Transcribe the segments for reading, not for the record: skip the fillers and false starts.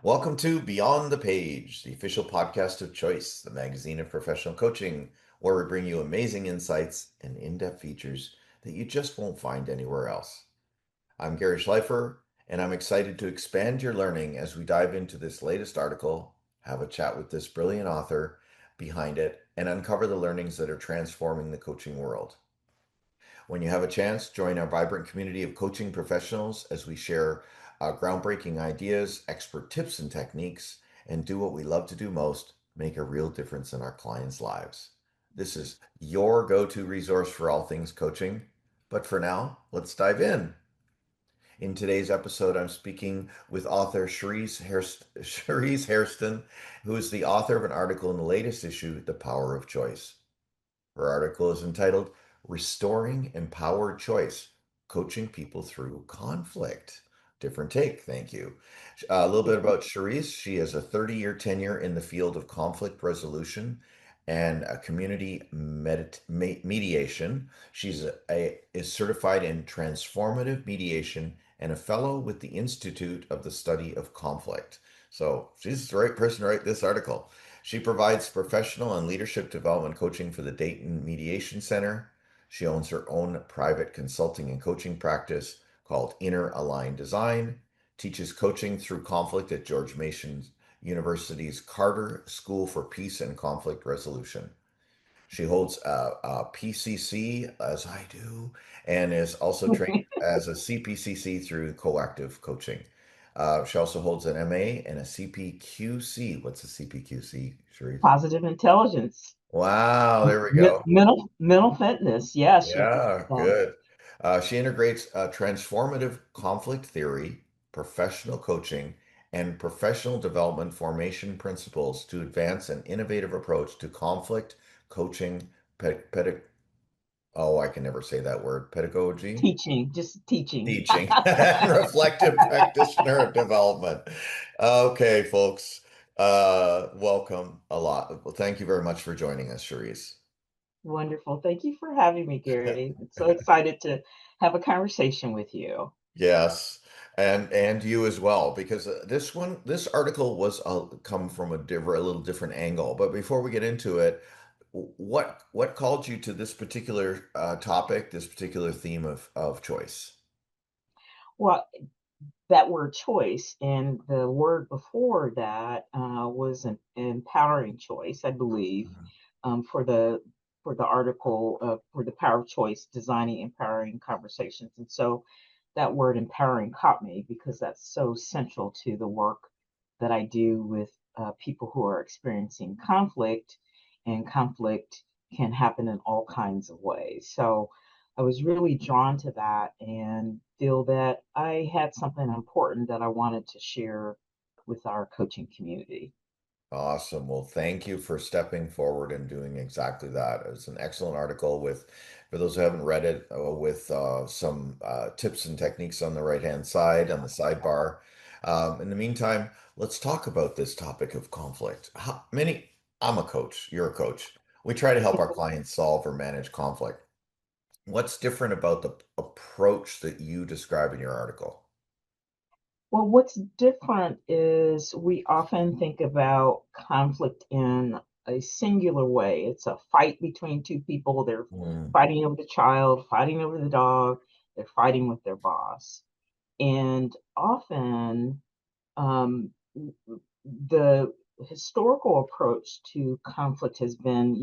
Welcome to Beyond the Page, the official podcast of Choice, the magazine of professional coaching, where we bring you amazing insights and in-depth features that you just won't find anywhere else. I'm Gary Schleifer, and I'm excited to expand your learning as we dive into this latest article, have a chat with this brilliant author behind it, and uncover the learnings that are transforming the coaching world. When you have a chance, join our vibrant community of coaching professionals as we share groundbreaking ideas, expert tips and techniques, and do what we love to do most, make a real difference in our clients' lives. This is your go-to resource for all things coaching. But for now, let's dive in. In today's episode, I'm speaking with author Cherise Hairston, who is the author of an article in the latest issue, The Power of Choice. Her article is entitled Restoring Empowered Choice, Coaching People Through Conflict. Different take, thank you. A little bit about Cherise. She has a 30-year tenure in the field of conflict resolution and community mediation. Is certified in transformative mediation and a fellow with the Institute of the Study of Conflict. So she's the right person to write this article. She provides professional and leadership development coaching for the Dayton Mediation Center. She owns her own private consulting and coaching practice called Inner Aligned Design, teaches coaching through conflict at George Mason University's Carter School for Peace and Conflict Resolution. She holds a PCC, as I do, and is also trained as a CPCC through Coactive Coaching. She also holds an MA and a CPQC. What's a CPQC, Sharif? Positive intelligence, Wow, there we go. mental fitness. Yeah, she did Yeah, that. good. She integrates transformative conflict theory, professional coaching, and professional development formation principles to advance an innovative approach to conflict coaching, oh, I can never say that word, pedagogy, Teaching, just teaching. teaching, and reflective practitioner development. Okay, folks, welcome a lot. Well, thank you very much for joining us, Cherise. Wonderful. Thank you for having me, Gary. I'm so excited to have a conversation with you. Yes, and you as well, because this article was come from a little different angle. But before we get into it, what called you to this particular topic, this particular theme of choice? Well, that word choice and the word before that was an empowering choice, I believe, for the article for the power of choice, designing empowering conversations. And so that word empowering caught me because that's so central to the work that I do with people who are experiencing conflict, and conflict can happen in all kinds of ways. So I was really drawn to that and feel that I had something important that I wanted to share with our coaching community. Awesome. Well, thank you for stepping forward and doing exactly that. It's an excellent article with, for those who haven't read it, with some tips and techniques on the right-hand side, on the sidebar. In the meantime, let's talk about this topic of conflict. I'm a coach, you're a coach. We try to help our clients solve or manage conflict. What's different about the approach that you describe in your article? Well, what's different is we often think about conflict in a singular way. It's a fight between two people. They're Mm, fighting over the child, fighting over the dog, they're fighting with their boss. And often, um, the historical approach to conflict has been,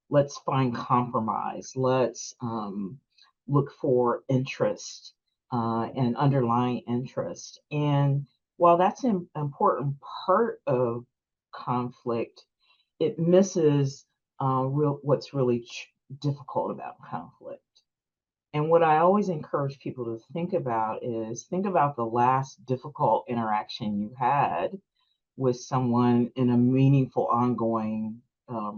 let's find compromise. Let's look for interest and underlying interest. And while that's an important part of conflict, it misses what's really difficult about conflict. And what I always encourage people to think about the last difficult interaction you had with someone in a meaningful, ongoing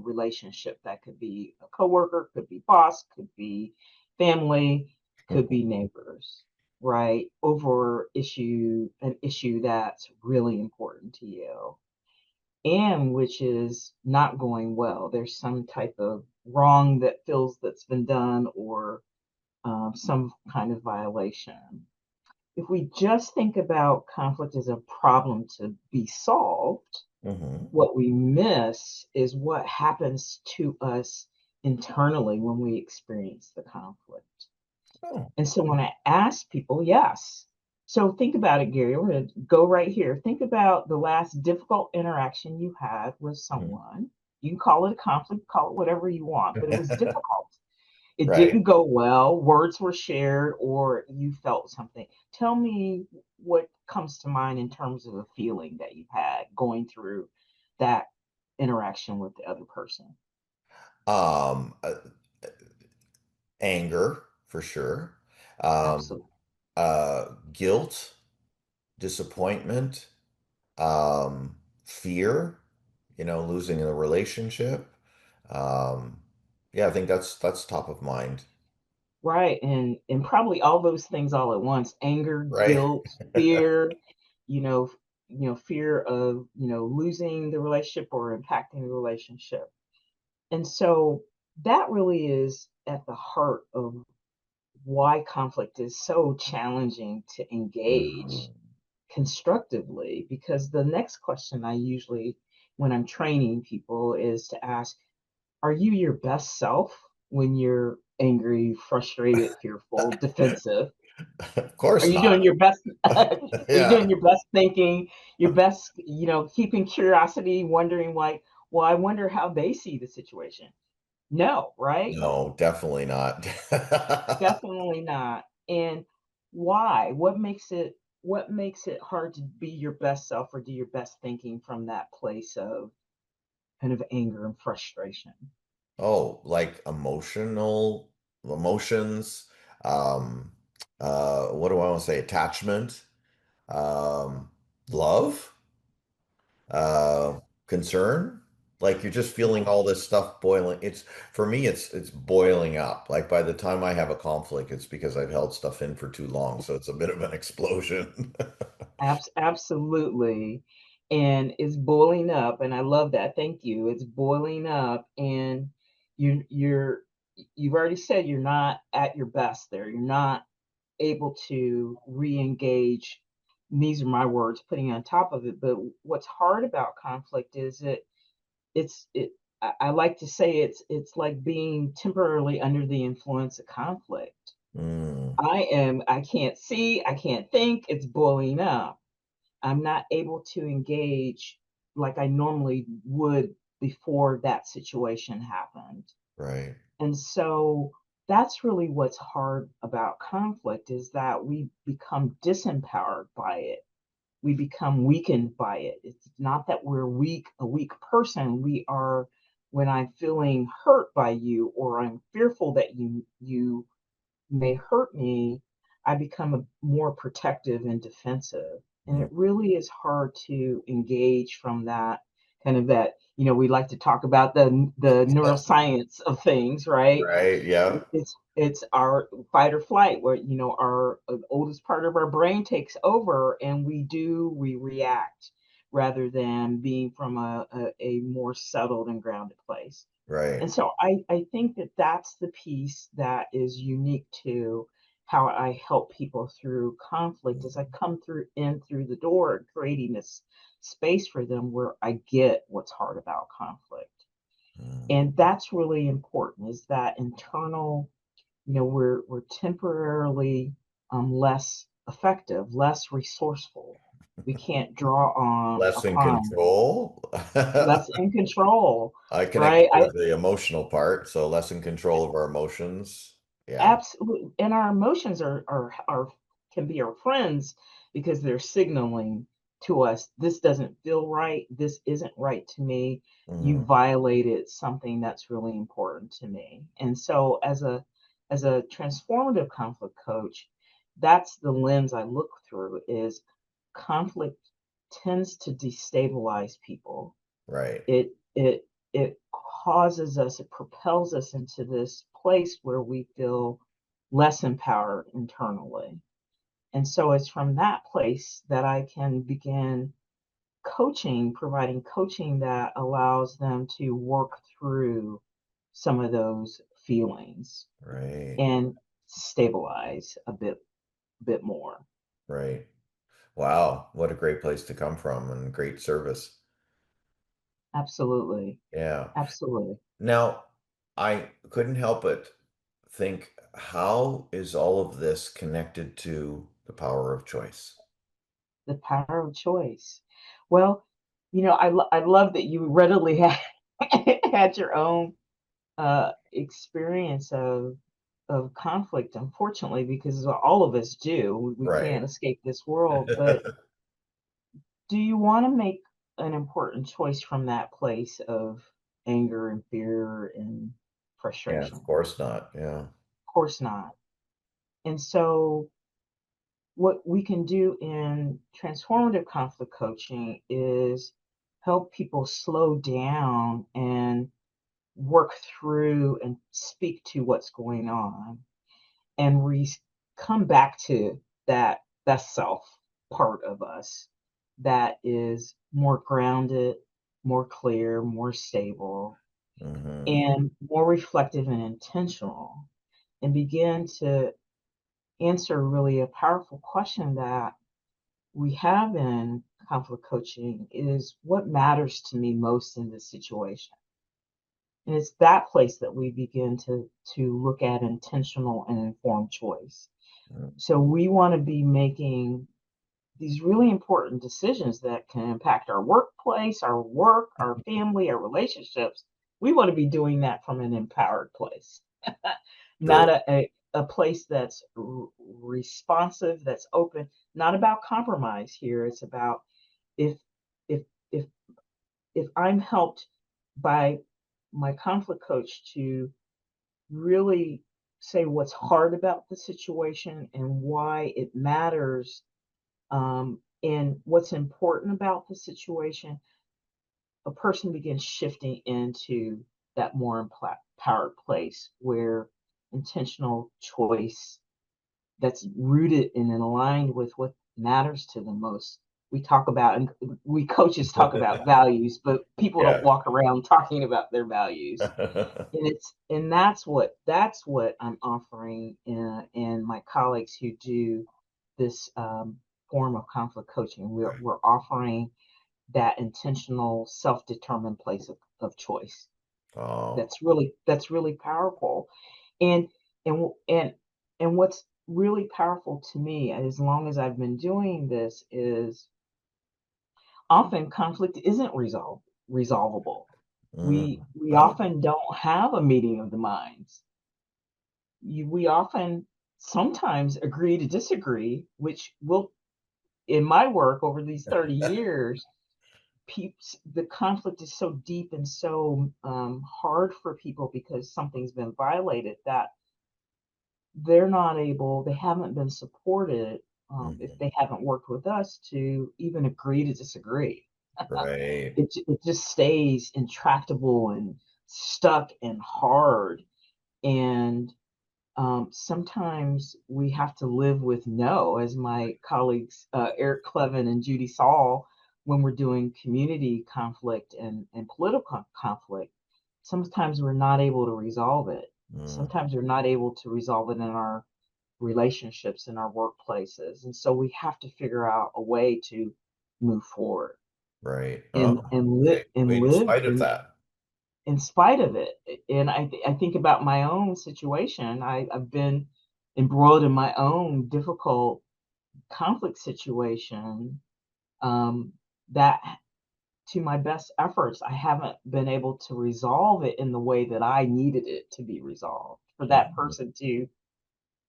relationship. That could be a coworker, could be boss, could be family, could be neighbors, right? Over an issue that's really important to you and which is not going well. There's some type of wrong that feels that's been done or some kind of violation. if we just think about conflict as a problem to be solved, Hmm. what we miss is what happens to us internally when we experience the conflict. Oh. And so when I ask people, yes. So think about it, Gary. We're going to go right here. Think about the last difficult interaction you had with Mhm. someone. You can call it a conflict, call it whatever you want, but it was difficult. It Right. didn't go well. Words were shared, or you felt something. Tell me what comes to mind in terms of a feeling that you had going through that interaction with the other person. Um, uh, Anger for sure. Um, Absolutely. Guilt, disappointment, fear, losing a relationship. Um, yeah, I think that's top of mind. Right. And probably all those things all at once, anger, Right. guilt, fear, you know, fear of, losing the relationship or impacting the relationship. And so that really is at the heart of why conflict is so challenging to engage Mhm. constructively, because the next question I usually, when I'm training people, is to ask, are you your best self when you're angry, frustrated, fearful, defensive? Of Are course you not. doing your best? Are you Yeah. doing your best thinking, your best, keeping curiosity, wondering like, well, I wonder how they see the situation? No, right? No, definitely not. Definitely not. And why? What makes it hard to be your best self or do your best thinking from that place of kind of anger and frustration? Oh, like emotions, um, what do I want to say? Attachment, um, love, uh, concern. Like you're just feeling all this stuff boiling. It's for me, it's boiling up. Like by the time I have a conflict, it's because I've held stuff in for too long. So it's a bit of an explosion. Absolutely. And it's boiling up, and I love that. Thank you. It's boiling up, and you're you've already said you're not at your best there. You're not able to re-engage. These are my words putting on top of it. But what's hard about conflict is it I like to say it's like being temporarily under the influence of conflict. Mm, I can't see, I can't think, it's boiling up. I'm not able to engage like I normally would before that situation happened. right. And so that's really what's hard about conflict is that we become disempowered by it. We become weakened by it. It's not that we're weak, a weak person. We are when I'm feeling hurt by you or I'm fearful that you may hurt me, I become more protective and defensive. And Mm, it really is hard to engage from that kind of that, we like to talk about the neuroscience of things, right? right. Yeah. It's our fight or flight where, our oldest part of our brain takes over and we react rather than being from a more settled and grounded place. Right. And so I think that that's the piece that is unique to how I help people through conflict as I come through the door, creating this space for them where I get what's hard about conflict. Mm, And that's really important is that internal, we're temporarily less effective, less resourceful. We can't draw on less in upon control. less in control, I connected right? with the emotional part, so less in control of our emotions. Yeah. Absolutely, and our emotions are can be our friends because they're signaling to us this doesn't feel right, this isn't right to me. You Hmm. violated something that's really important to me. And so as a transformative conflict coach, that's the lens I look through is conflict tends to destabilize people. Right. It causes us, it propels us into this place where we feel less empowered internally. And so it's from that place that I can begin coaching, providing coaching that allows them to work through some of those feelings Right. and stabilize a bit more. Right. Wow. What a great place to come from and great service. Absolutely. Yeah. Absolutely. Now, I couldn't help but think, how is all of this connected to the power of choice? The power of choice. Well, I love that you readily had had your own experience of conflict, unfortunately, because all of us do. We Right. can't escape this world. But do you want to make an important choice from that place of anger and fear and Yeah, frustration? of course not. Yeah. Of course not. And so, what we can do in transformative conflict coaching is help people slow down and work through and speak to what's going on and come back to that self part of us that is more grounded, more clear, more stable, Hmm. and more reflective and intentional, and begin to answer really a powerful question that we have in conflict coaching is what matters to me most in this situation. And it's that place that we begin to look at intentional and informed choice. So we want to be making these really important decisions that can impact our workplace, our work, our family, our relationships. We want to be doing that from an empowered place, not True. a place that's responsive, that's open, not about compromise here. It's about if if if if I'm helped by my conflict coach to really say what's hard about the situation and why it matters, and what's important about the situation, a person begins shifting into that more empowered place where intentional choice that's rooted in and aligned with what matters to them most. We talk about, and we coaches talk about values, but people don't Yeah. walk around talking about their values. And that's what I'm offering, in my colleagues who do this form of conflict coaching. Right. We're offering that intentional, self-determined place of choice. Oh. That's really powerful. And and and what's really powerful to me, as long as I've been doing this, is often conflict isn't resolvable. We Oh, often don't have a meeting of the minds. We often sometimes agree to disagree, which will, in my work over these 30 years, the conflict is so deep and so hard for people because something's been violated that they haven't been supported, if mhm. they haven't worked with us to even agree to disagree. Right. It just stays intractable and stuck and hard. And sometimes we have to live with no, as my colleagues, Eric Clevin and Judy Saul, when we're doing community conflict and political conflict, sometimes we're not able to resolve it. Mm, Sometimes we're not able to resolve it in our relationships, in our workplaces. And so we have to figure out a way to move forward right. Oh, and okay. In live spite of that. in spite of it. And I think about my own situation. I've been embroiled in my own difficult conflict situation, um, that, to my best efforts, I haven't been able to resolve it in the way that I needed it to be resolved. For that Mhm. person to,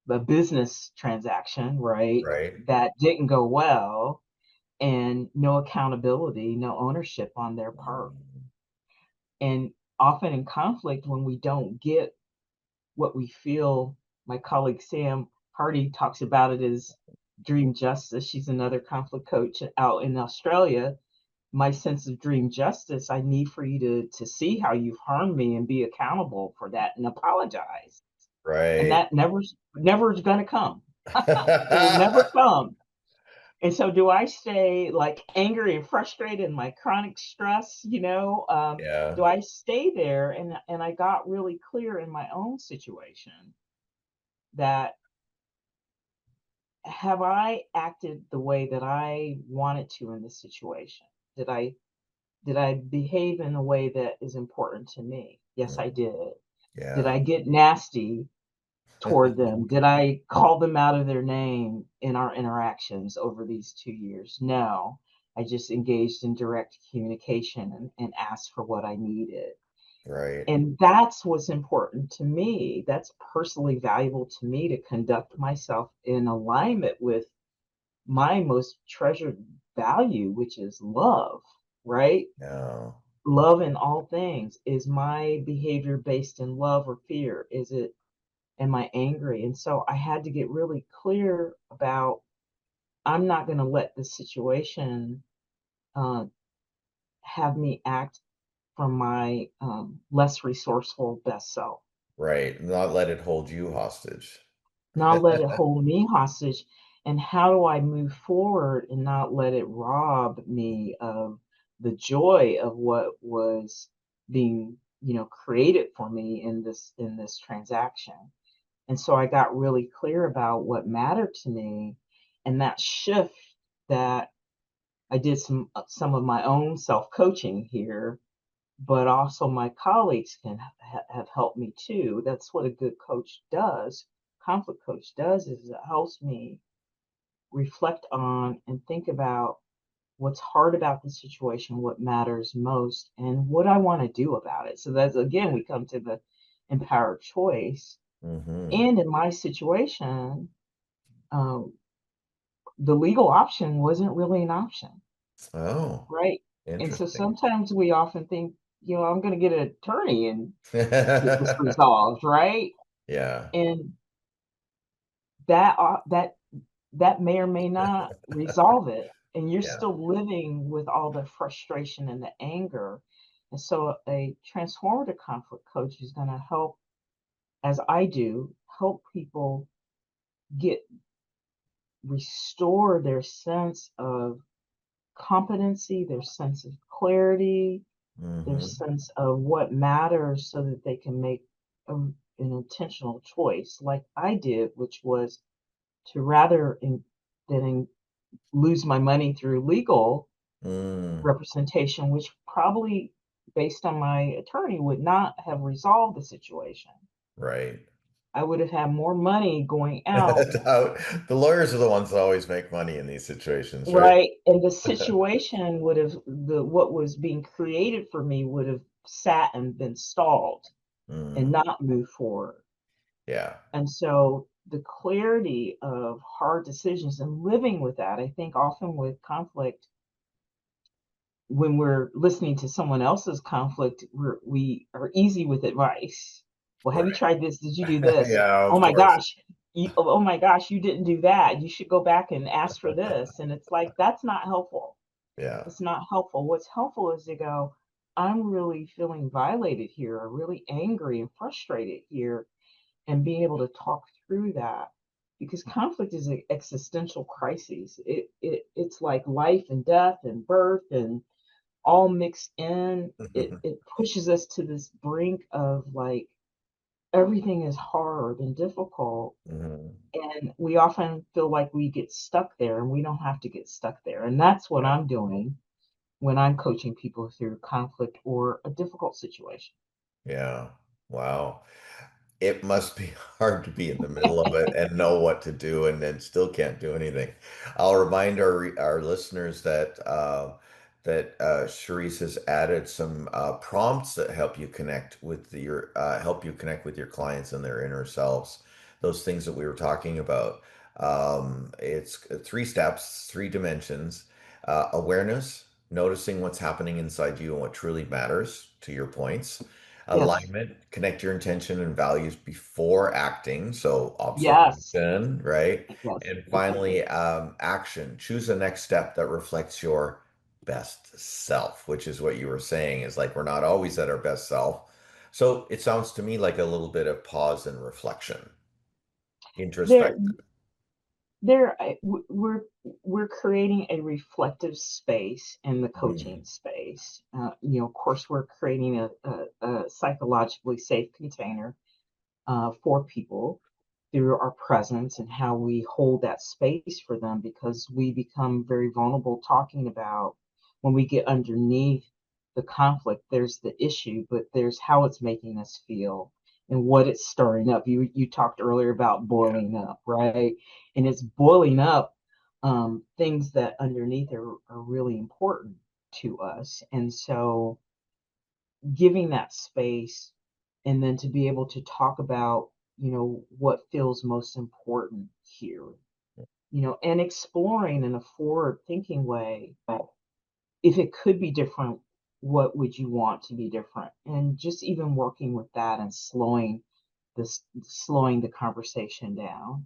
the business transaction, right, Right. that didn't go well, and no accountability, no ownership on their part. Mm, And often in conflict, when we don't get what we feel, my colleague Sam Hardy talks about it as dream justice. She's another conflict coach out in Australia. My sense of dream justice, I need for you to see how you've harmed me and be accountable for that and apologize. And right. that never is going to come. It will never come. And so, do I stay like angry and frustrated in my chronic stress? Yeah. Do I stay there? And I got really clear in my own situation that have I acted the way that I wanted to in this situation? Did I did I behave in a way that is important to me? Yes, I Mm. did. Did Yeah. I get nasty toward them? Did I call them out of their name in our interactions over these 2 years? No. I just engaged in direct communication and asked for what I needed. Right. And that's what's important to me. That's personally valuable to me, to conduct myself in alignment with my most treasured value, which is love, right? Yeah. Love in all things. Is my behavior based in love or fear? Is it, am I angry? And so I had to get really clear about, I'm not going to let this situation uh, have me act from my less resourceful best self. Right. Not let it hold you hostage. Not let it hold me hostage. And how do I move forward and not let it rob me of the joy of what was being, created for me in this transaction? And so I got really clear about what mattered to me, and that shift, that I did some of my own self-coaching here, but also my colleagues can have helped me too. That's what a good coach does. Conflict coach does, is it helps me reflect on and think about what's hard about the situation, what matters most, and what I want to do about it. So that's, again, we come to the empowered choice. Hmm. And in my situation, um, the legal option wasn't really an option, Oh, right? And so interesting. sometimes we often think, I'm going to get an attorney and get this resolved, right? Yeah. And that may or may not resolve it, and you're Yeah. still living with all the frustration and the anger. And so a transformative conflict coach is going to help, as I do, help people get restore their sense of competency, their sense of clarity, their Hmm. sense of what matters, so that they can make an intentional choice like I did, which was to, rather than lose my money through legal Mm. representation, which probably, based on my attorney, would not have resolved the situation. Right. I would have had more money going out, The lawyers are the ones that always make money in these situations, right? right? And the situation would have, the what was being created for me would have sat and been stalled and Mm. not moved forward. Yeah. And so the clarity of hard decisions and living with that, I think often with conflict, when we're listening to someone else's conflict, we are easy with advice. Well, have you Right. tried this? Did you do this? Yeah, Oh of my course. gosh. Oh my gosh, you didn't do that. You should go back and ask for this. And it's like, that's not helpful. Yeah. It's not helpful. What's helpful is to go, I'm really feeling violated here, or really angry and frustrated here, and being able to talk through that. Because conflict is an existential crisis. It's like life and death and birth and all mixed in. It pushes us to this brink of, like, everything is hard and difficult, Hmm. and we often feel like we get stuck there, and we don't have to get stuck there. And that's what Yeah. I'm doing when I'm coaching people through conflict or a difficult situation. Yeah. Wow. It must be hard to be in the middle of it and know what to do and then still can't do anything. I'll remind our listeners that Cherise has added some prompts that help you connect with your clients and their inner selves. Those things that we were talking about. It's three steps, three dimensions: awareness, noticing what's happening inside you and what truly matters to your points; Yes, alignment, connect your intention and values before acting. So yes, observation, right? yes, And exactly. finally, action. Choose a next step that reflects your best self, which is what you were saying, is like we're not always at our best self. So it sounds to me like a little bit of pause and reflection, There, introspective. we're creating a reflective space in the Mm, coaching space. Of course, we're creating a psychologically safe container for people. through our presence and how we hold that space for them, because we become very vulnerable talking about when we get underneath the conflict. There's the issue, but there's how it's making us feel and what it's stirring up. You talked earlier about Yeah. boiling up, right? And it's boiling up things that underneath are really important to us. And so giving that space, and then to be able to talk about, what feels most important here, and exploring in a forward thinking way, if it could be different, what would you want to be different? And just even working with that and slowing the conversation down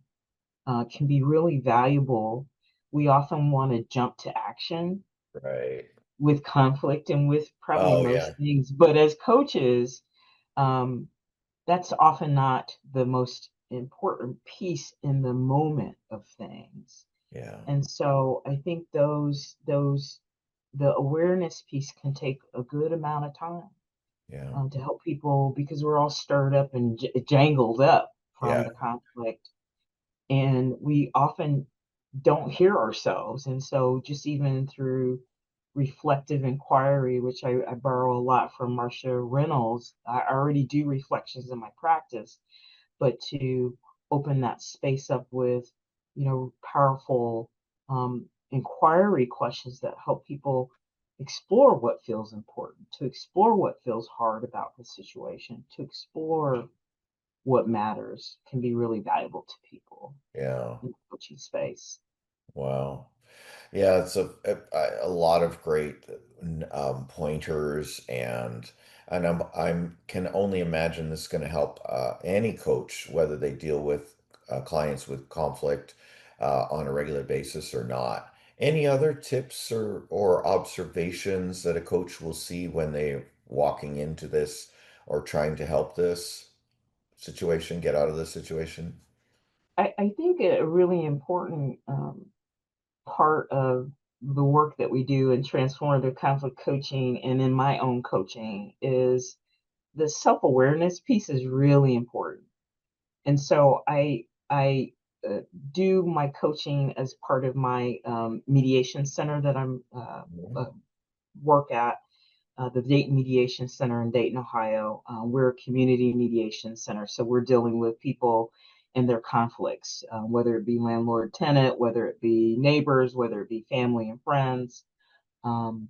can be really valuable. We often want to jump to action Right. with conflict and with probably Oh, most yeah. things, but as coaches, um, that's often not the most important piece in the moment of things. Yeah. And so I think the awareness piece can take a good amount of time Yeah. to help people, because we're all stirred up and jangled up from Yeah. the conflict, and we often don't hear ourselves. And so just even through reflective inquiry, which I borrow a lot from Marcia Reynolds, I already do reflections in my practice, but to open that space up with, powerful inquiry questions that help people explore what feels important, to explore what feels hard about the situation, to explore what matters, can be really valuable to people Yeah. in the coaching space. Wow. Yeah, it's a lot of great pointers, and I'm can only imagine this is going to help any coach, whether they deal with clients with conflict on a regular basis or not. Any other tips or observations that a coach will see when they're walking into this or trying to help this situation, get out of this situation? I think a really important part of the work that we do in transformative conflict coaching and in my own coaching is the self-awareness piece is really important. And so I uh, do my coaching as part of my mediation center that I'm Mhm. uh, work at, the Dayton Mediation Center in Dayton, Ohio. We're a community mediation center, so we're dealing with people and their conflicts, whether it be landlord tenant, whether it be neighbors, whether it be family and friends. Um,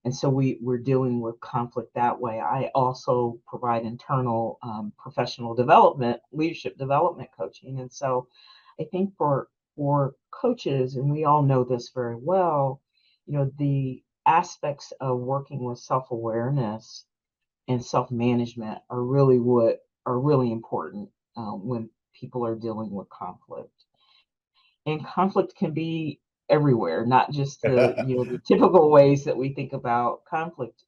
and so we're dealing with conflict that way. I also provide internal professional development, leadership development coaching. And so I think for coaches, and we all know this very well, the aspects of working with self-awareness and self-management are really important when people are dealing with conflict. And conflict can be everywhere, not just the typical ways that we think about conflict.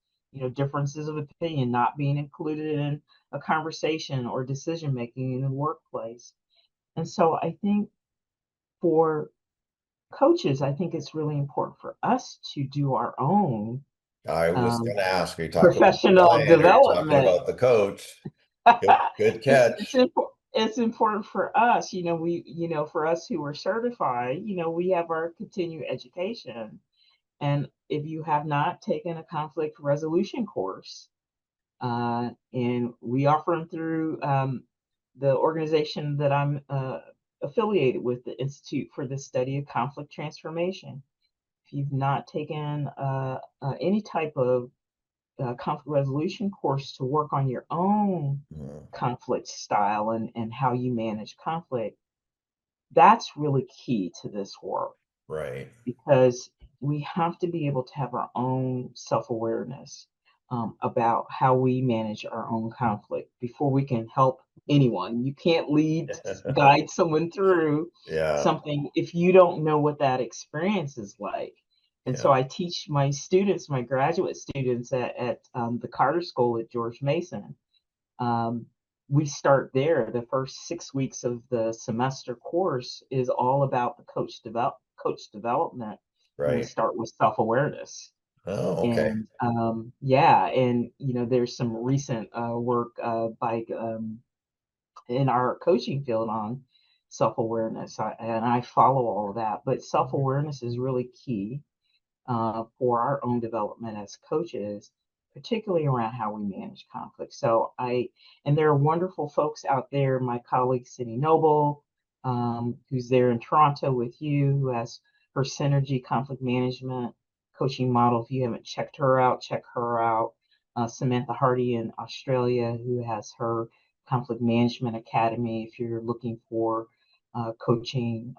Differences of opinion not being included in a conversation or decision making in the workplace. And so I think for coaches, I think it's really important for us to do our own I was um, going to ask, are you talking about the professional client or are you talking development. about the coach? Good catch. It's important for us. For us who are certified, we have our continued education. And if you have not taken a conflict resolution course, and we offer them through the organization that I'm affiliated with, the Institute for the Study of Conflict Transformation. If you've not taken any type of conflict resolution course to work on your own Mm, conflict style and how you manage conflict, that's really key to this work, right. because we have to be able to have our own self-awareness about how we manage our own conflict before we can help anyone. You can't guide someone through Yeah, something if you don't know what that experience is like. And yeah, so I teach my students, my graduate students at the Carter School at George Mason. um, we start there. The first 6 weeks of the semester course is all about the coach development, and we right. start with self awareness. Oh, okay. And yeah, and there's some recent work by in our coaching field on self-awareness. And I follow all of that, but self-awareness is really key for our own development as coaches, particularly around how we manage conflict. And there are wonderful folks out there, my colleague Cindy Noble, who's there in Toronto with you, who has her Synergy conflict management coaching model. If you haven't checked her out, check her out. Samantha Hardy in Australia, who has her conflict management academy. If you're looking for coaching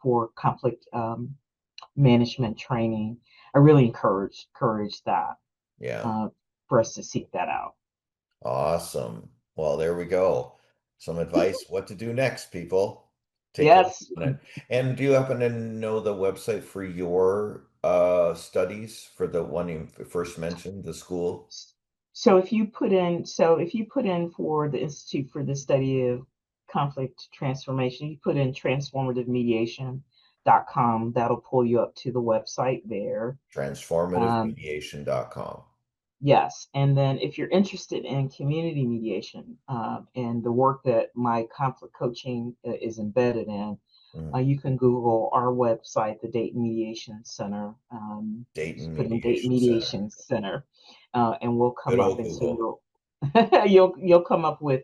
for conflict management training, I really encourage that Yeah. uh, for us to seek that out. Awesome. Well, there we go. Some advice what to do next, people. Take a look Yes. at it. And do you happen to know the website for your studies for the one you first mentioned, the school? If you put in for the Institute for the Study of Conflict Transformation, you put in transformative mediation.com, that'll pull you up to the website there. Um, Transformativemediation.com. Yes, and then if you're interested in community mediation and the work that my conflict coaching is embedded in, Mm. you can Google our website, the Dayton Mediation Center. Dayton Just put in Dayton Mediation Center. Mediation Center, and we'll Good come up, old and so Google. you'll come up with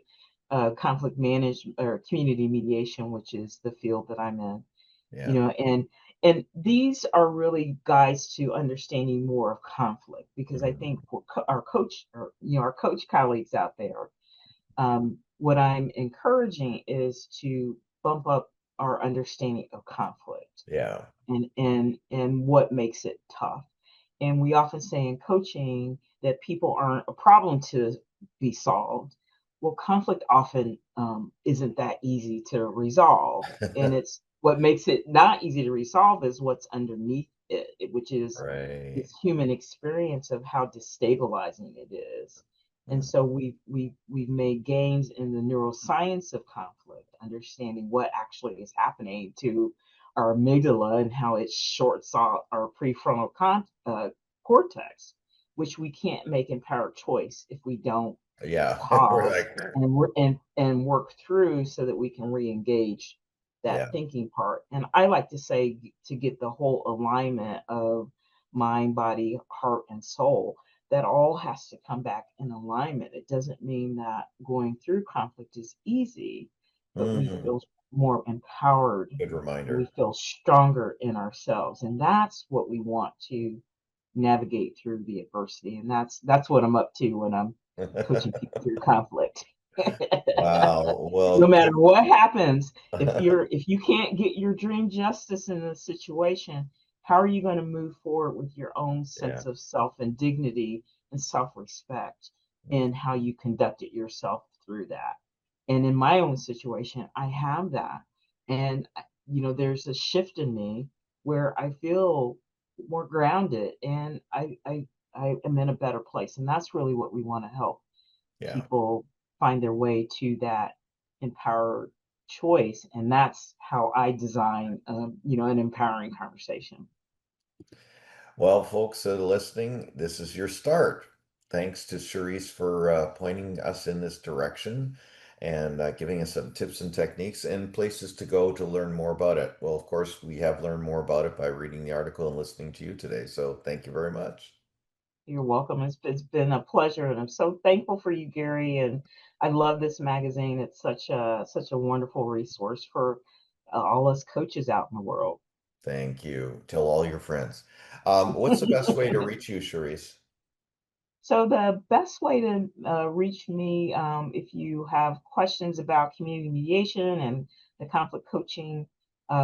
conflict management or community mediation, which is the field that I'm in. you Yeah. know and these are really guides to understanding more of conflict, because I Mm. think for our coach, or our coach colleagues out there, what I'm encouraging is to bump up our understanding of conflict Yeah. and what makes it tough. And we often say in coaching that people aren't a problem to be solved. Well, conflict often isn't that easy to resolve. And it's what makes it not easy to resolve is what's underneath it, which is Right. this human experience of how destabilizing it is. And Mm. so we've made gains in the neuroscience of conflict, understanding what actually is happening to our amygdala and how it shorts out our prefrontal cortex, which we can't make empowered choice if we don't Yeah. We're pause like, and work through so that we can re-engage that yeah. thinking part. And I like to say, to get the whole alignment of mind, body, heart, and soul, that all has to come back in alignment. It doesn't mean that going through conflict is easy, but we Hmm. feel more empowered Good and we reminder. feel stronger in ourselves. And that's what we want to navigate through the adversity. And that's what I'm up to when I'm coaching people through conflict. Wow. No Well, matter good. what happens, if you can't get your dream justice in the situation, how are you going to move forward with your own Yeah. sense of self and dignity and self-respect, and how you conducted yourself through that? And in my own situation, I have that. And there's a shift in me where I feel more grounded, and I am in a better place. And that's really what we want to help Yeah. people find their way to that empowered choice. And that's how I design, an empowering conversation. Well, folks that are listening, this is your start. Thanks to Cherise for pointing us in this direction and giving us some tips and techniques and places to go to learn more about it. Well, of course, we have learned more about it by reading the article and listening to you today. So thank you very much. You're welcome. It's been a pleasure, and I'm so thankful for you, Gary. And I love this magazine. It's such a wonderful resource for all us coaches out in the world. Thank you. Tell all your friends. What's the best way to reach you, Cherise? So the best way to reach me, if you have questions about community mediation and the conflict coaching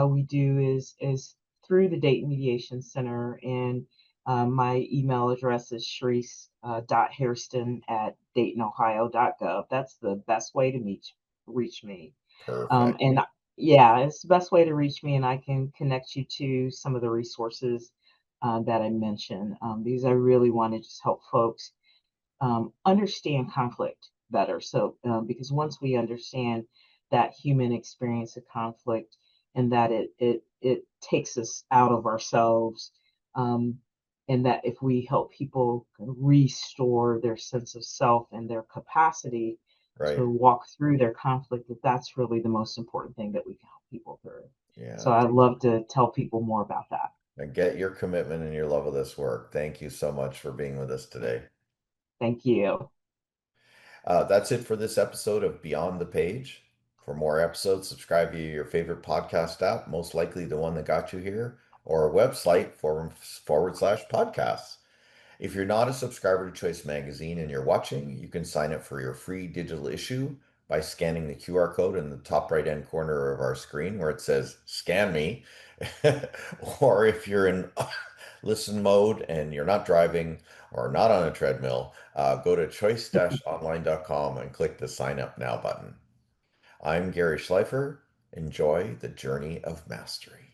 we do, is through the Dayton Mediation Center, and my email address is Cherise .Hairston at DaytonOhio.gov. That's the best way to reach me. Perfect. And yeah, it's the best way to reach me, and I can connect you to some of the resources that I mentioned. These I really want to just help folks understand conflict better. So, because once we understand that human experience of conflict, and that it takes us out of ourselves, um, and that if we help people restore their sense of self and their capacity right. to walk through their conflict, that's really the most important thing that we can help people through. So Yeah. I'd love to tell people more about that. And get your commitment and your love of this work. Thank you so much for being with us today. Thank you. That's it for this episode of Beyond the Page. For more episodes, subscribe via your favorite podcast app, most likely the one that got you here, or our website forward slash podcasts. If you're not a subscriber to Choice Magazine and you're watching, you can sign up for your free digital issue by scanning the QR code in the top right hand corner of our screen where it says scan me. Or if you're in listen mode and you're not driving or not on a treadmill, go to choice-online.com and click the sign up now button. I'm Gary Schleifer. Enjoy the journey of mastery.